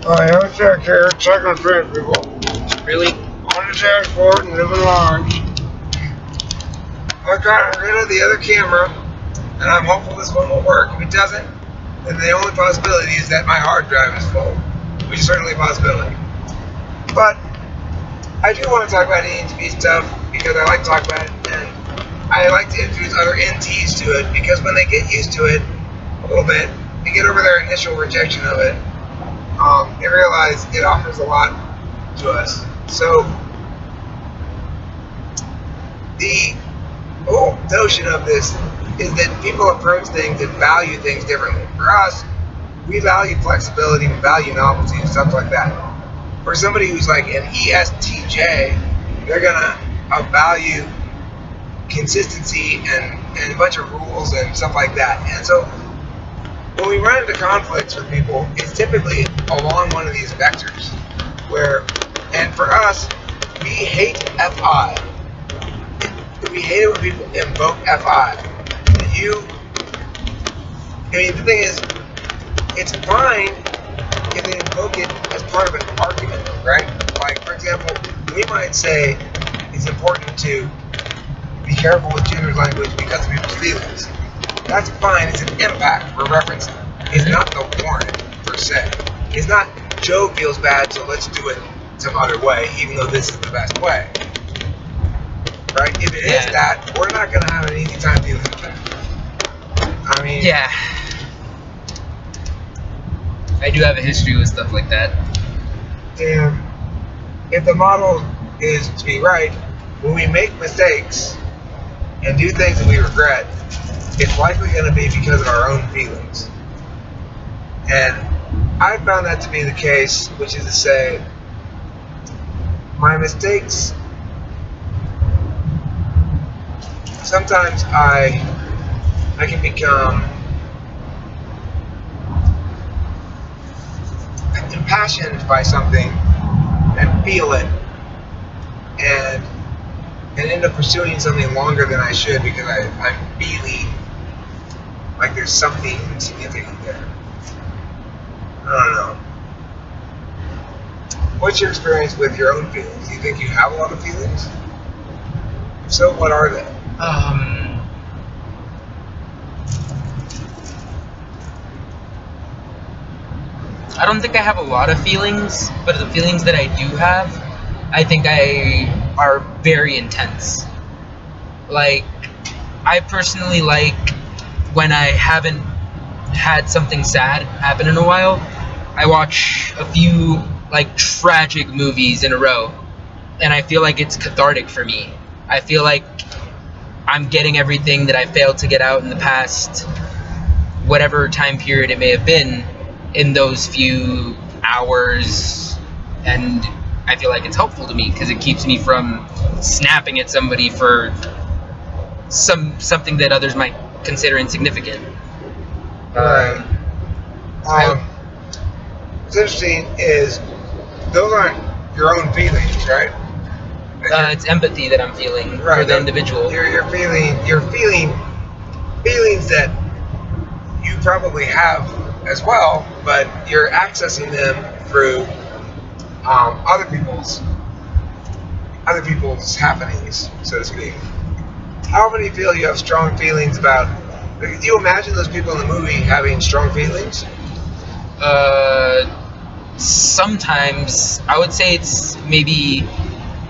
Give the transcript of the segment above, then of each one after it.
I have a check here, check on trade people. Really? On the dashboard and living large. I got rid of the other camera, and I'm hopeful this one will work. If it doesn't, then the only possibility is that my hard drive is full, which is certainly a possibility. But I do want to talk about ANTP stuff because I like to talk about it, and I like to introduce other NTs to it because when they get used to it a little bit, they get over their initial rejection of it, they realize it offers a lot to us. So the whole notion of this is that people approach things and value things differently. For us, we value flexibility, we value novelty and stuff like that. For somebody who's like an ESTJ, they're gonna value consistency and a bunch of rules and stuff like that. And so when we run into conflicts with people, it's typically along one of these vectors where, and for us, we hate FI. We hate it when people invoke FI. The thing is, it's fine if they invoke it as part of an argument, right? Like, for example, we might say it's important to be careful with gendered language because of people's feelings. That's fine, it's an impact we're referencing. It's not the warrant, per se. It's not Joe feels bad, so let's do it some other way, even though this is the best way. Right? If it is that, we're not going to have an easy time dealing with that. I mean... Yeah. I do have a history with stuff like that. And if the model is to be right, when we make mistakes and do things that we regret, it's likely going to be because of our own feelings. And I found that to be the case, which is to say, my mistakes, sometimes I can become impassioned by something and feel it and end up pursuing something longer than I should because I'm feeling like there's something significant there. I don't know. What's your experience with your own feelings? Do you think you have a lot of feelings? If so, what are they? I don't think I have a lot of feelings, but the feelings that I do have, I think are very intense. Like, I personally like when I haven't had something sad happen in a while, I watch a few like tragic movies in a row, and I feel like it's cathartic for me. I feel like I'm getting everything that I failed to get out in the past, whatever time period it may have been, in those few hours, and I feel like it's helpful to me because it keeps me from snapping at somebody for something that others might consider insignificant. What's interesting is those aren't your own feelings, right? It's empathy that I'm feeling for the individual. You're feeling feelings that you probably have as well, but you're accessing them through other people's happenings, so to speak. How often do you feel you have strong feelings about? Do you imagine those people in the movie having strong feelings? Sometimes I would say it's maybe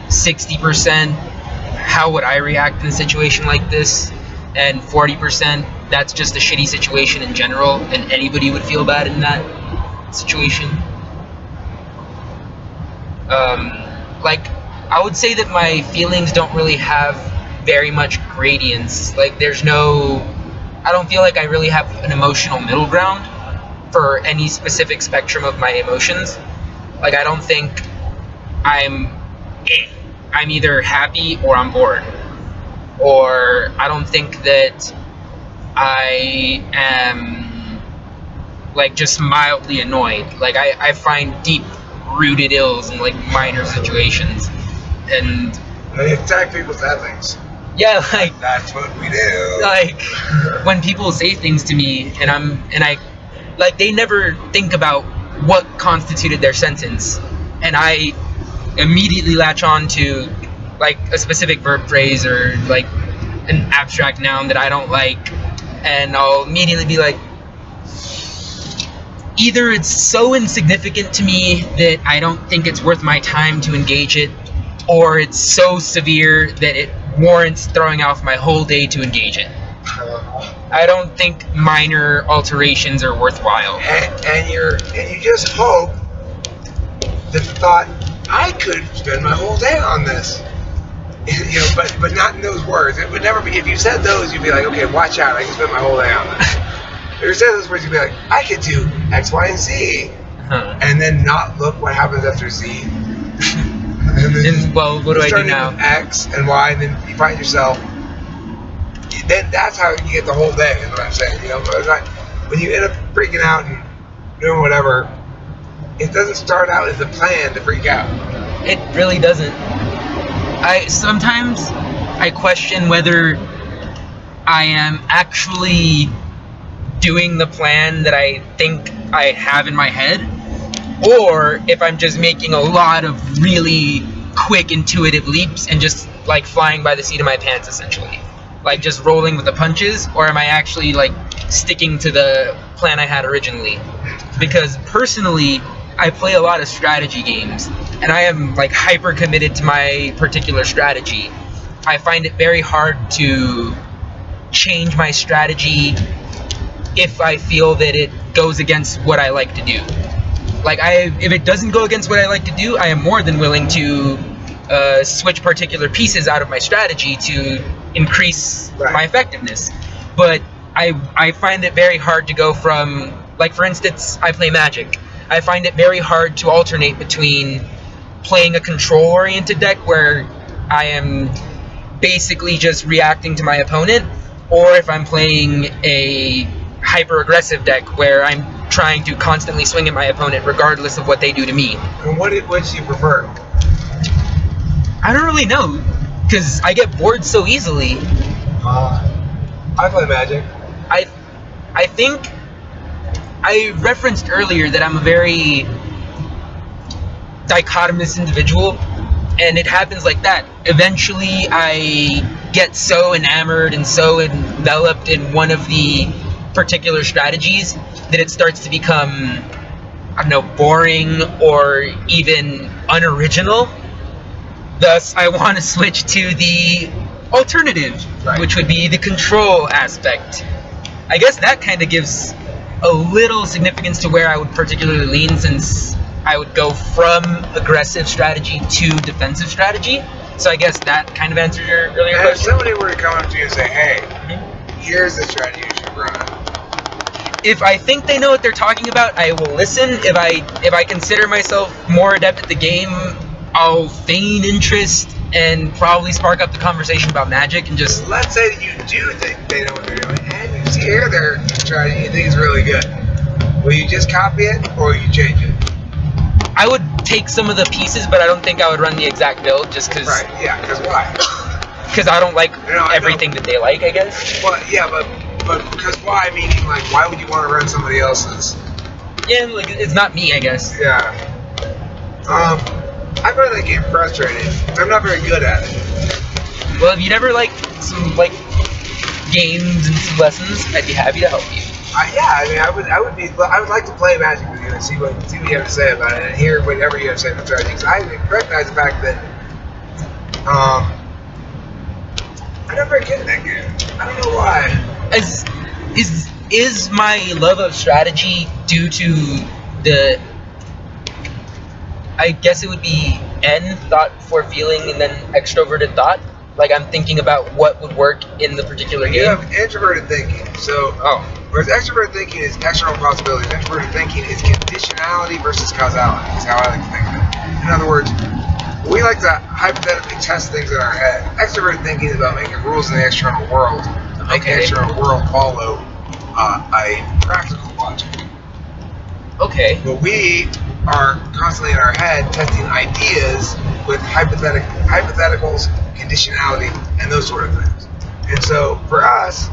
60% how would I react in a situation like this, and 40% that's just a shitty situation in general, and anybody would feel bad in that situation. Like, I would say that my feelings don't really have very much gradients. Like, I don't feel like I really have an emotional middle ground for any specific spectrum of my emotions. Like, I don't think I'm either happy or I'm bored. Or I don't think that I am like just mildly annoyed. Like, I find deep rooted ills in like minor situations, and they attack people's ethics. Yeah, like that's what we do. Like when people say things to me, and I like, they never think about what constituted their sentence, and I immediately latch on to like a specific verb phrase or like an abstract noun that I don't like, and I'll immediately be like, either it's so insignificant to me that I don't think it's worth my time to engage it, or it's so severe that it warrants throwing off my whole day to engage it. I don't think minor alterations are worthwhile. And you just hope that the thought, I could spend my whole day on this. But not in those words. It would never be. If you said those, you'd be like, okay, watch out, I can spend my whole day on this. If you said those words, you'd be like, I could do X, Y, and Z, and then not look what happens after Z. And well, what do I do now? With X and Y, and then you find yourself. Then that's how you get the whole day. Is what I'm saying. When you end up freaking out and doing whatever, it doesn't start out as a plan to freak out. It really doesn't. Sometimes I question whether I am actually doing the plan that I think I have in my head, or if I'm just making a lot of really quick intuitive leaps and just like flying by the seat of my pants, essentially, like just rolling with the punches, or am I actually like sticking to the plan I had originally? Because personally, I play a lot of strategy games, and I am like hyper committed to my particular strategy. I find it very hard to change my strategy if I feel that it goes against what I like to do. Like, if it doesn't go against what I like to do, I am more than willing to switch particular pieces out of my strategy to increase my effectiveness. But I find it very hard to go from, like, for instance, I play Magic. I find it very hard to alternate between playing a control-oriented deck where I am basically just reacting to my opponent, or if I'm playing a hyper-aggressive deck where I'm trying to constantly swing at my opponent regardless of what they do to me. And which do you prefer? I don't really know, because I get bored so easily. I play Magic. I think I referenced earlier that I'm a very dichotomous individual, and it happens like that. Eventually, I get so enamored and so enveloped in one of the particular strategies that it starts to become, I don't know, boring or even unoriginal. Thus, I want to switch to the alternative, which would be the control aspect. I guess that kind of gives a little significance to where I would particularly lean, since I would go from aggressive strategy to defensive strategy. So I guess that kind of answers your earlier question. If somebody were to come up to you and say, hey, here's the strategy you should run. If I think they know what they're talking about, I will listen. If I consider myself more adept at the game, I'll feign interest and probably spark up the conversation about Magic and just... Let's say that you do think they know what they're doing, and you hear their strategy, you think it's really good. Will you just copy it, or will you change it? I would take some of the pieces, but I don't think I would run the exact build, just because... Right, yeah, because why? Because I don't like everything that they like, I guess. Well, yeah, but because why? Meaning, like, why would you want to run somebody else's? Yeah, like, it's not me, I guess. Yeah. I find that game frustrating. I'm not very good at it. Well, if you'd ever like some like games and some lessons, I'd be happy to help you. I would like to play Magic with you and see what you have to say about it, and hear whatever you have to say about strategy. Because I recognize the fact that I'm not very good at that game. I don't know why. Is my love of strategy due to the... I guess it would be N, thought before feeling, and then extroverted thought. Like, I'm thinking about what would work in the particular game. You have introverted thinking. So, whereas extroverted thinking is external possibilities, introverted thinking is conditionality versus causality, is how I like to think of it. In other words, we like to hypothetically test things in our head. Extroverted thinking is about making rules in the external world, make the external world follow a practical logic. Okay. But we are constantly in our head testing ideas with hypotheticals, conditionality, and those sort of things. And so for us,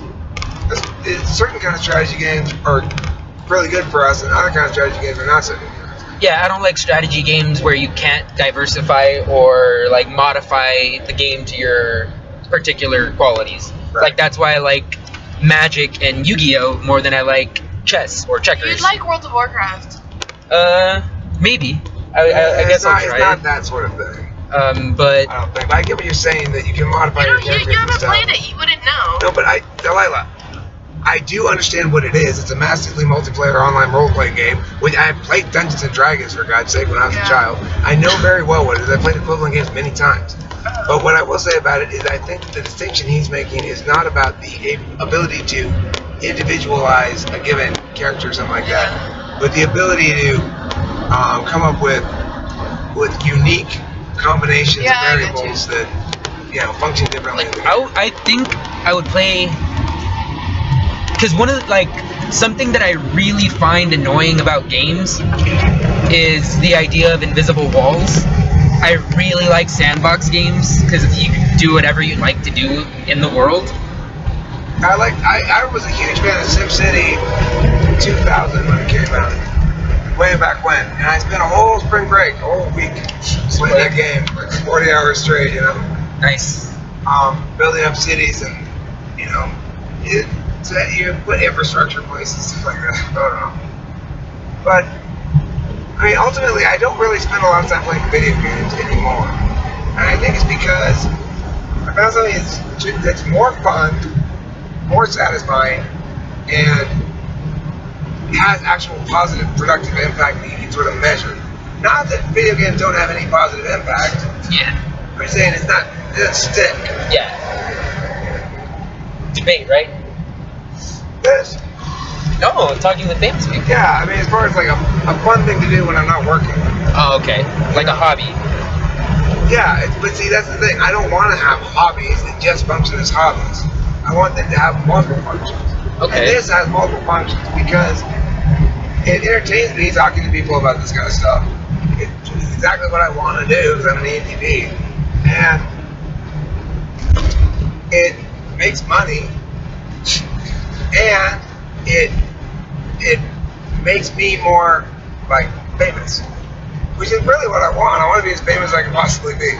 certain kind of strategy games are really good for us, and other kind of strategy games are not so good. Yeah, I don't like strategy games where you can't diversify or like modify the game to your particular qualities. Right. Like that's why I like Magic and Yu-Gi-Oh more than I like chess or checkers. You'd like World of Warcraft. Maybe. I guess I'll It's try not it. that sort of thing. But I don't think. But I get what you're saying, that you can modify You your know, characters you and haven't stuff. played it. You wouldn't know. No, but Delilah, I do understand what it is. It's a massively multiplayer online role-playing game. Which I played Dungeons and Dragons, for God's sake, when I was a Yeah. child. I know very well what it is. I played equivalent games many times. But what I will say about it is, I think the distinction he's making is not about the ability to individualize a given character or something like that, but the ability to come up with unique combinations Yeah, I of get you. variables that function differently. like in the game. I think I would play because one of the, like something that I really find annoying about games is the idea of invisible walls. I really like Sandbox Games because you can do whatever you'd like to do in the world. I was a huge fan of SimCity 2000 when it came out, way back when, and I spent a whole spring break, a whole week playing that game, like 40 hours straight, Nice. building up cities and so that you put infrastructure in place and stuff like that. I don't know, but I mean, ultimately, I don't really spend a lot of time playing video games anymore, and I think it's because I found something that's more fun, more satisfying, and has actual positive, productive impact that you can sort of measure. Not that video games don't have any positive impact. Yeah. I'm saying it doesn't stick. Yeah. Debate, right? This, No, I'm talking to famous people. yeah, I mean, as far as like a fun thing to do when I'm not working. Oh, okay. Like a hobby. Yeah, but see, that's the thing. I don't want to have hobbies that just function as hobbies. I want them to have multiple functions. Okay. And this has multiple functions because it entertains me talking to people about this kind of stuff. It's exactly what I want to do because I'm an ENTP. And it makes money, and it makes me more like famous, which is really what I want. I want to be as famous as I can possibly be.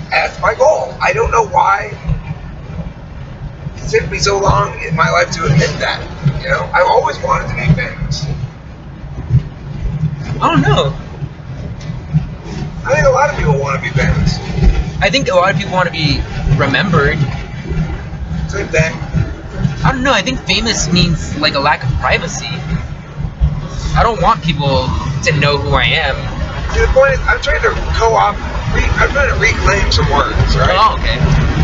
That's my goal. I don't know why it took me so long in my life to admit that. I always wanted to be famous. I don't know. I think a lot of people want to be famous. I think a lot of people want to be remembered. Same thing. I don't know. I think famous means like a lack of privacy. I don't want people to know who I am. See, the point is, I'm trying to I'm trying to reclaim some words, right? Oh, okay.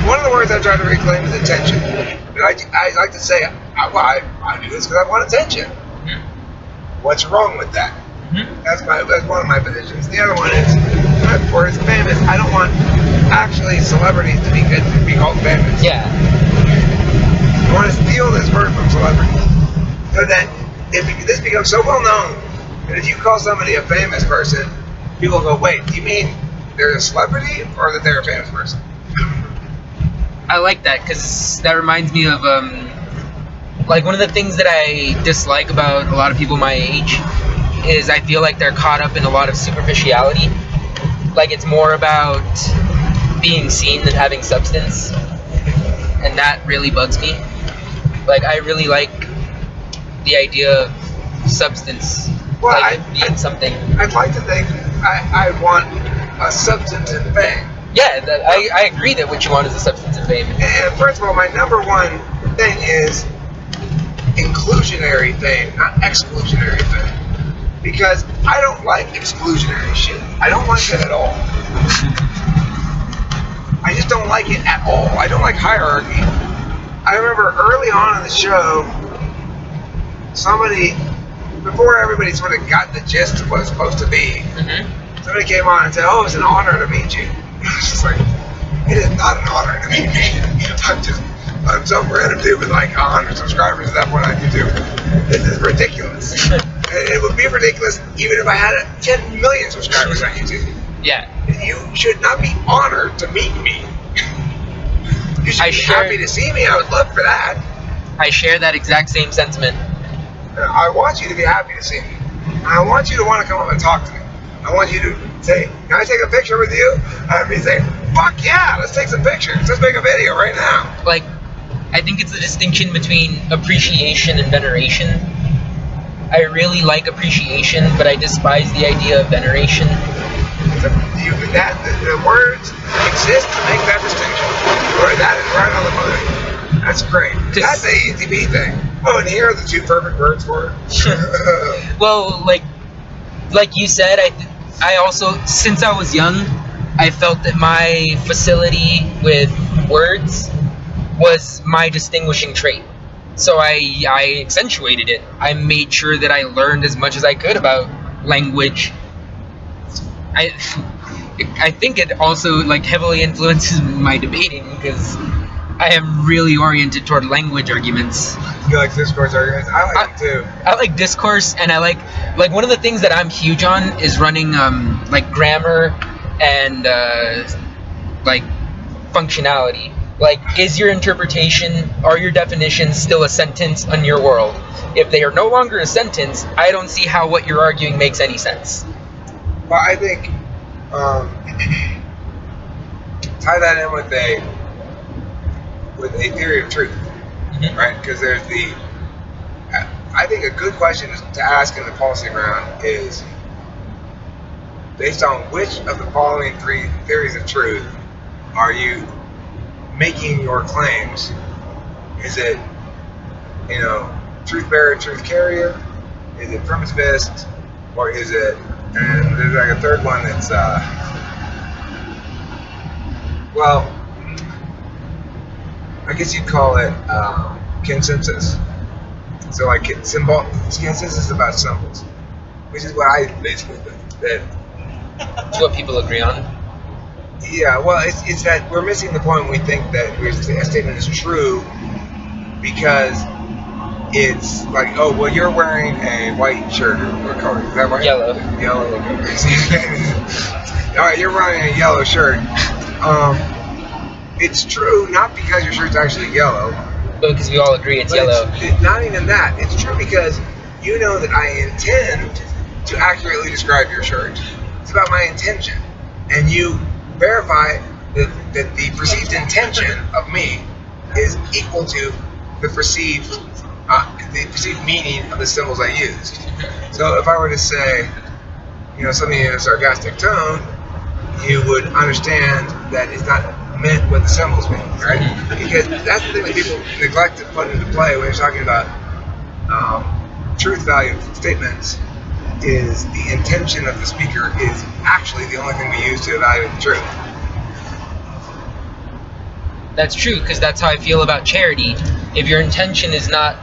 One of the words I'm trying to reclaim is attention. And I like to say, I do this because I want attention. Mm-hmm. What's wrong with that? Mm-hmm. That's one of my positions. The other one is, my word is famous. I don't want actually celebrities to be called famous. Yeah. I want to steal this word from celebrities, so that if this becomes so well known, that if you call somebody a famous person, people go, wait, do you mean they're a celebrity or that they're a famous person? I like that because that reminds me of like one of the things that I dislike about a lot of people my age is I feel like they're caught up in a lot of superficiality. Like it's more about being seen than having substance, and that really bugs me. Like I really like the idea of substance, Well, like being something. I'd like to think I want a substantive thing. Yeah, I agree that what you want is a substance of fame. And first of all, my number one thing is inclusionary thing, not exclusionary thing. Because I don't like exclusionary shit. I don't like it at all. I just don't like it at all. I don't like hierarchy. I remember early on in the show, before everybody sort of got the gist of what it's supposed to be, somebody came on and said, "Oh, it's an honor to meet you." I was just like, it is not an honor to meet me. I'm some random dude with like 100 subscribers at that point on YouTube. This is ridiculous. And it would be ridiculous even if I had 10 million subscribers on YouTube. Yeah. You should not be honored to meet me. You should be happy to see me. I would love for that. I share that exact same sentiment. I want you to be happy to see me. I want you to want to come up and talk to me. I want you to say, can I take a picture with you? And me say, fuck yeah, let's take some pictures. Let's make a video right now. Like, I think it's the distinction between appreciation and veneration. I really like appreciation, but I despise the idea of veneration. The words exist to make that distinction. That is right on the money. That's great. That's the easy B thing. Oh, and here are the two perfect words for it. Well, like you said, I also, since I was young, I felt that my facility with words was my distinguishing trait. So I accentuated it. I made sure that I learned as much as I could about language. I think it also like heavily influences my debating because I am really oriented toward language arguments. You like discourse arguments? I like them too. I like discourse, and I like one of the things that I'm huge on is running like grammar and like functionality. Like, is your interpretation or your definition still a sentence on your world? If they are no longer a sentence, I don't see how what you're arguing makes any sense. Well, I think tie that in with a theory of truth, right? Because there's I think a good question to ask in the policy round is, based on which of the following three theories of truth are you making your claims? Is it, truth bearer, truth carrier? Is it primitivist? Or is it, and there's like a third one that's, well, I guess you'd call it consensus. So like consensus is about symbols, which is what I basically think. It's what people agree on. Yeah, well, it's that we're missing the point when we think that a statement is true because it's like, oh, well, you're wearing a white shirt. What color? Is that right? Yellow. Yellow. All right, you're wearing a yellow shirt. It's true not because your shirt's actually yellow, but because we all agree it's yellow. It's not even that. It's true because you know that I intend to accurately describe your shirt. It's about my intention, and you verify that the perceived intention of me is equal to the perceived meaning of the symbols I used. So if I were to say, something in a sarcastic tone, you would understand that it's not meant what the symbols mean, right? Because that's the thing that people neglect to put into play when you're talking about truth value statements. Is the intention of the speaker is actually the only thing we use to evaluate the truth. That's true, because that's how I feel about charity. If your intention is not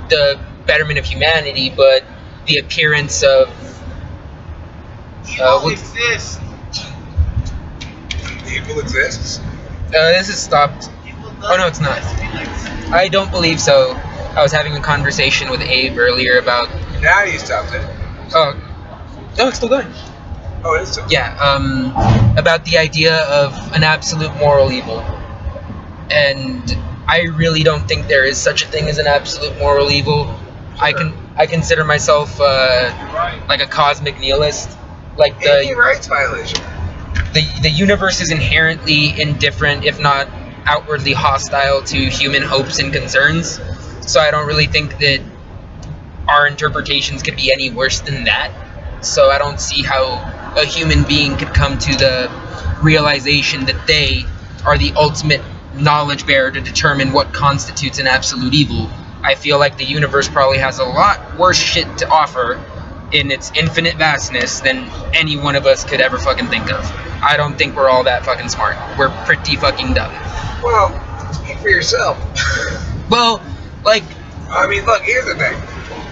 the betterment of humanity, but the appearance of evil exists. Evil exists? This is stopped. Oh no, it's not. I don't believe so. I was having a conversation with Abe earlier about. Now you stopped it. Oh, it's still going. Oh, it is still going. Yeah, about the idea of an absolute moral evil. And I really don't think there is such a thing as an absolute moral evil. Sure. I consider myself like a cosmic nihilist. Like the rights violation. The universe is inherently indifferent, if not outwardly hostile to human hopes and concerns. So I don't really think that our interpretations could be any worse than that. So I don't see how a human being could come to the realization that they are the ultimate knowledge bearer to determine what constitutes an absolute evil. I feel like the universe probably has a lot worse shit to offer in its infinite vastness than any one of us could ever fucking think of. I don't think we're all that fucking smart. We're pretty fucking dumb. Well, speak for yourself. Well, like... I mean, look, here's the thing.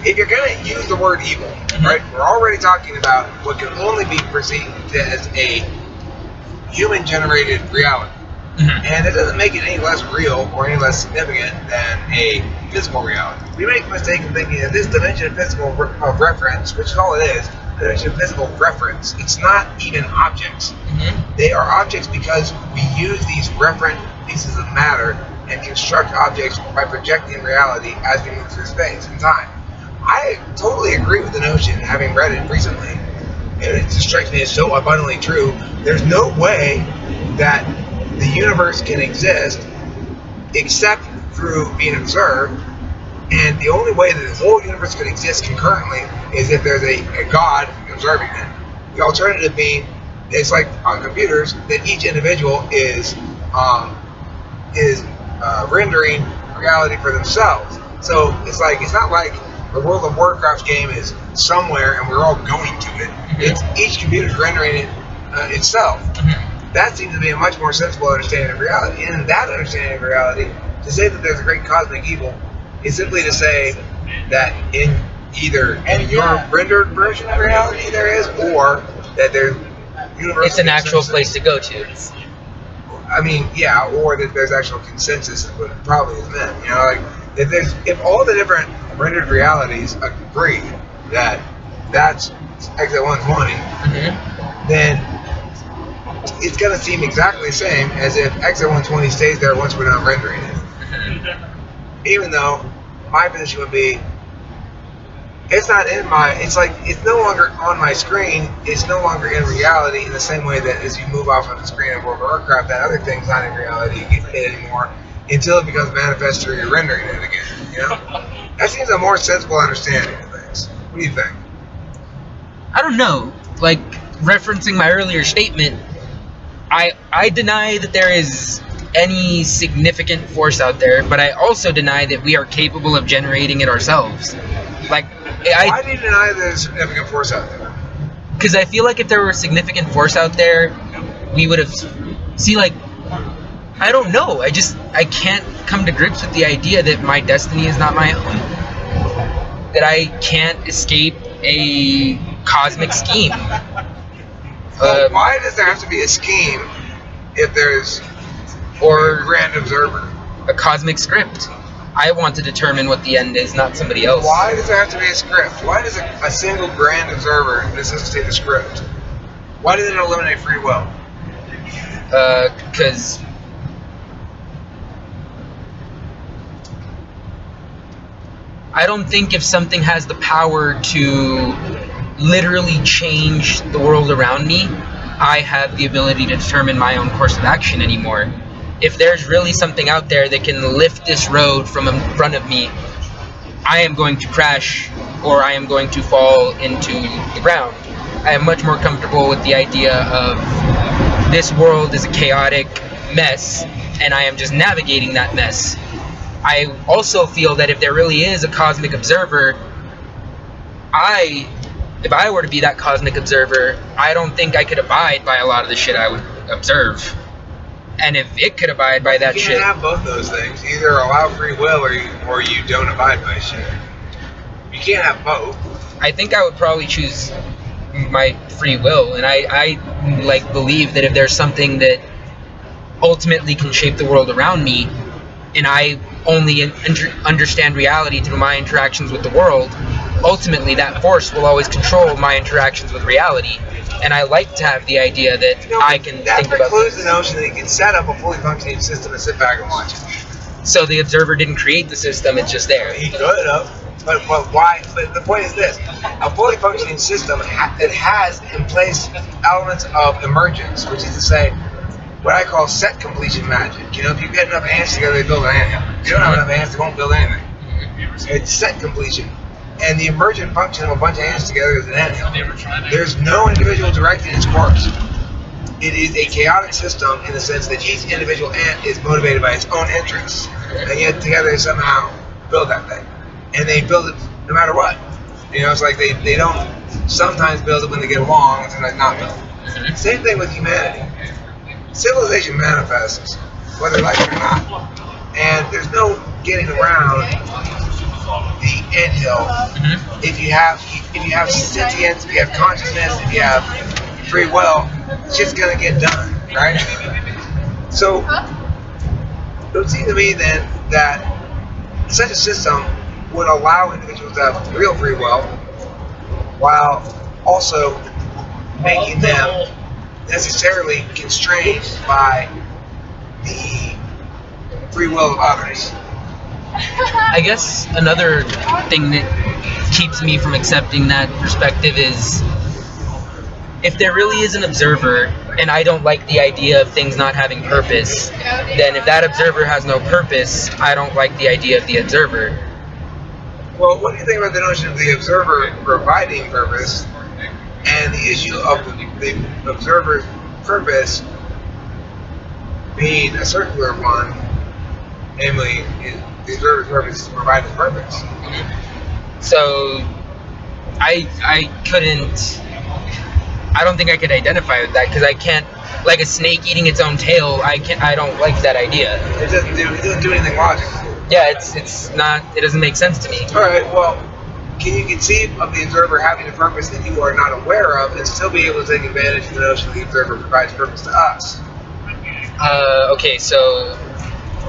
If you're going to use the word evil, right, we're already talking about what can only be perceived as a human-generated reality. And it doesn't make it any less real or any less significant than a physical reality. We make a mistake in thinking that this dimension of physical of reference, which is all it is, a dimension of physical reference, it's not even objects. They are objects because we use these referent pieces of matter and construct objects by projecting reality as we move through space and time. I I totally agree with the notion, having read it recently, and it strikes me as so abundantly true. There's no way that the universe can exist except through being observed, and the only way that the whole universe could exist concurrently is if there's a God observing it. The alternative being, it's like on computers, that each individual is rendering reality for themselves. So it's not like the World of Warcraft game is somewhere and we're all going to it. It's each computer's rendering it itself. That seems to be a much more sensible understanding of reality. And in that understanding of reality, to say that there's a great cosmic evil is simply to say that in either in your rendered version of reality there is, or that there's universal. It's an actual place to go to. I mean, yeah, or that there's actual consensus of what it probably is meant. You know, like if all the different rendered realities agree that that's exit 120, then it's going to seem exactly the same as if exit 120 stays there once we're done rendering it. Even though my position would be, it's not in my, it's like, it's no longer on my screen, it's no longer in reality in the same way that as you move off of the screen of World of Warcraft, that other thing's not in reality anymore until it becomes manifest through your rendering it again, you know? That seems a more sensible understanding of things. What do you think? I don't know. Like, referencing my earlier statement, I deny that there is any significant force out there, but I also deny that we are capable of generating it ourselves. Like, why do you deny there's significant force out there? Because I feel like if there were a significant force out there, we would have... See, like, I don't know. I can't come to grips with the idea that my destiny is not my own. That I can't escape a cosmic scheme. Well, why does there have to be a scheme if there's or a grand observer? A cosmic script. I want to determine what the end is, not somebody else. Why does there have to be a script? Why does a single grand observer necessitate a script? Why does it eliminate free will? Because I don't think if something has the power to literally change the world around me, I have the ability to determine my own course of action anymore. If there's really something out there that can lift this road from in front of me, I am going to crash or I am going to fall into the ground. I am much more comfortable with the idea of this world is a chaotic mess and I am just navigating that mess. I also feel that if there really is a cosmic observer, if I were to be that cosmic observer, I don't think I could abide by a lot of the shit I would observe. And if it could abide by that shit... You can't have both those things. Either allow free will or you don't abide by shit. You can't have both. I think I would probably choose my free will. And I like believe that if there's something that ultimately can shape the world around me, and I only understand reality through my interactions with the world, ultimately that force will always control my interactions with reality. And I like to have the idea that I can think about... That precludes the notion that you can set up a fully functioning system and sit back and watch it. So the observer didn't create the system, it's just there. He could have. But why? But the point is this. A fully functioning system that has in place elements of emergence, which is to say, what I call set completion magic. You know, if you get enough ants together, they build an anthill. If you don't have enough ants, they won't build anything. It's set completion. And the emergent function of a bunch of ants together is an anthill. There's no individual directing its course. It is a chaotic system in the sense that each individual ant is motivated by its own interests. And yet together they somehow build that thing. And they build it no matter what. You know, it's like they don't sometimes build it when they get along and sometimes not build it. Same thing with humanity. Civilization manifests, whether like it or not. And there's no getting around the anthill. If you have sentience, if you have consciousness, if you have free will, it's just gonna get done, right? So it would seem to me then that such a system would allow individuals to have real free will while also making them necessarily constrained by the free will of others. I guess another thing that keeps me from accepting that perspective is if there really is an observer and I don't like the idea of things not having purpose, then if that observer has no purpose, I don't like the idea of the observer. Well, what do you think about the notion of the observer providing purpose and the issue of the observer's purpose being a circular one, namely the observer's purpose is to provide his purpose? So I couldn't. I don't think I could identify with that because I can't. Like a snake eating its own tail, I can't. I don't like that idea. It doesn't do anything logical. Yeah, it's not. It doesn't make sense to me. All right. Well, can you conceive of the observer having a purpose that you are not aware of and still be able to take advantage of the notion that the observer provides purpose to us? Okay, so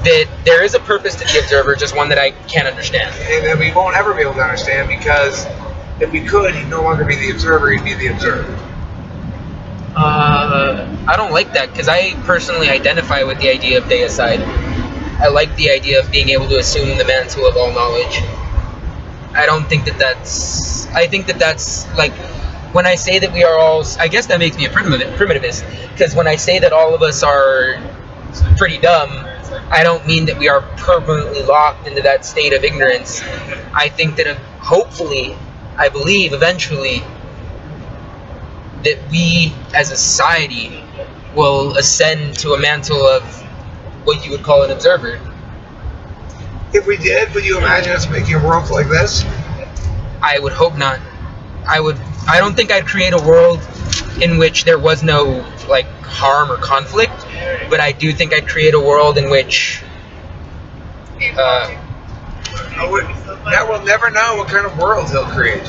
that there is a purpose to the observer, just one that I can't understand. And that we won't ever be able to understand because if we could, he'd no longer be the observer; he'd be the observed. I don't like that because I personally identify with the idea of deicide. I like the idea of being able to assume the mantle of all knowledge. I don't think that that's. I think that that's like when I say that we are all. I guess that makes me a primitivist because when I say that all of us are pretty dumb, I don't mean that we are permanently locked into that state of ignorance. I think that hopefully, I believe eventually that we as a society will ascend to a mantle of what you would call an observer. If we did, would you imagine us making a world like this? I would hope not. I don't think I'd create a world in which there was no like harm or conflict, but I do think I'd create a world in which Now we'll never know what kind of world he'll create.